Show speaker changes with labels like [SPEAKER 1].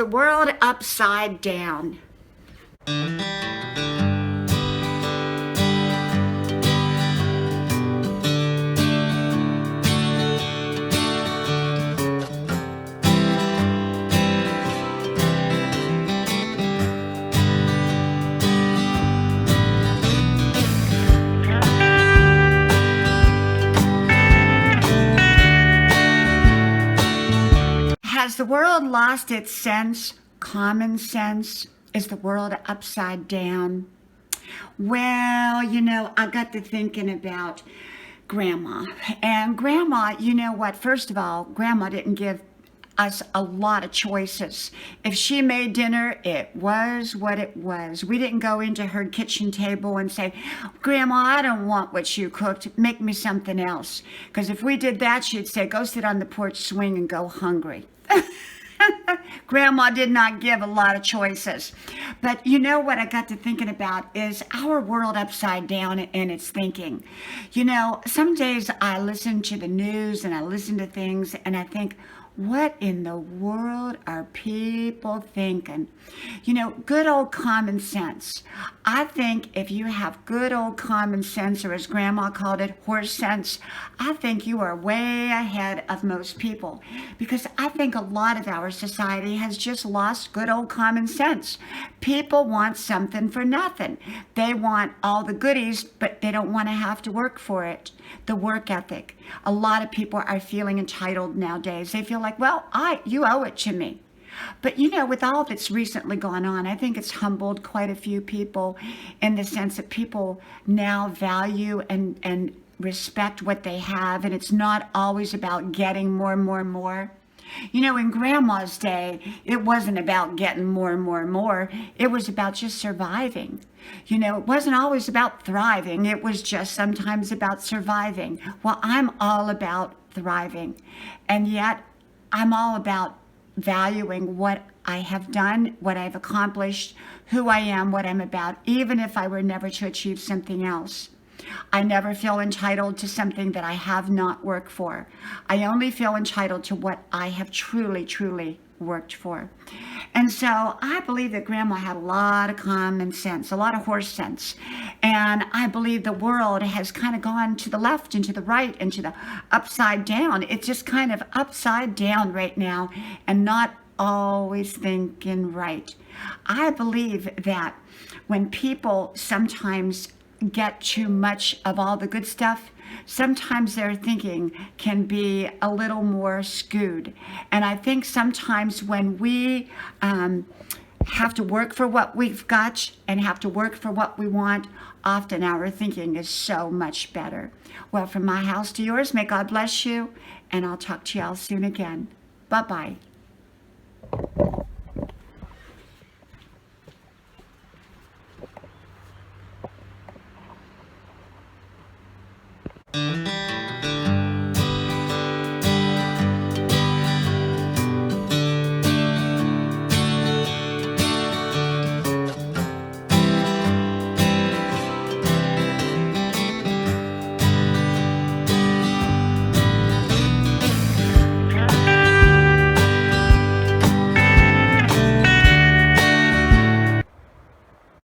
[SPEAKER 1] the world upside down. Has the world lost its sense, common sense? Is the world upside down? Well, I got to thinking about Grandma. And Grandma, you know what? First of all, Grandma didn't give us a lot of choices. If she made dinner, it was what it was. We didn't go into her kitchen table and say, Grandma, I don't want what you cooked. Make me something else. Because if we did that, she'd say, go sit on the porch swing and go hungry. Grandma did not give a lot of choices. But you know what I got to thinking about is our world upside down in its thinking. Some days I listen to the news and I listen to things and I think, what in the world are people thinking? Good old common sense. I think if you have good old common sense, or as Grandma called it, horse sense, I think you are way ahead of most people. Because I think a lot of our society has just lost good old common sense. People want something for nothing. They want all the goodies, but they don't want to have to work for it. The work ethic. A lot of people are feeling entitled nowadays. They feel like, well, you owe it to me. But with all that's recently gone on, I think it's humbled quite a few people in the sense that people now value and respect what they have, and it's not always about getting more and more and more. In Grandma's day, it wasn't about getting more and more and more. It was about just surviving. It wasn't always about thriving. It was just sometimes about surviving. Well, I'm all about thriving. And yet, I'm all about valuing what I have done, what I've accomplished, who I am, what I'm about, even if I were never to achieve something else. I never feel entitled to something that I have not worked for. I only feel entitled to what I have truly, truly worked for. And so I believe that Grandma had a lot of common sense, a lot of horse sense. And I believe the world has kind of gone to the left and to the right and to the upside down. It's just kind of upside down right now and not always thinking right. I believe that when people sometimes get too much of all the good stuff, sometimes their thinking can be a little more skewed. And I think sometimes when we have to work for what we've got and have to work for what we want, often our thinking is so much better. Well, from my house to yours, may God bless you, and I'll talk to y'all soon again. Bye-bye.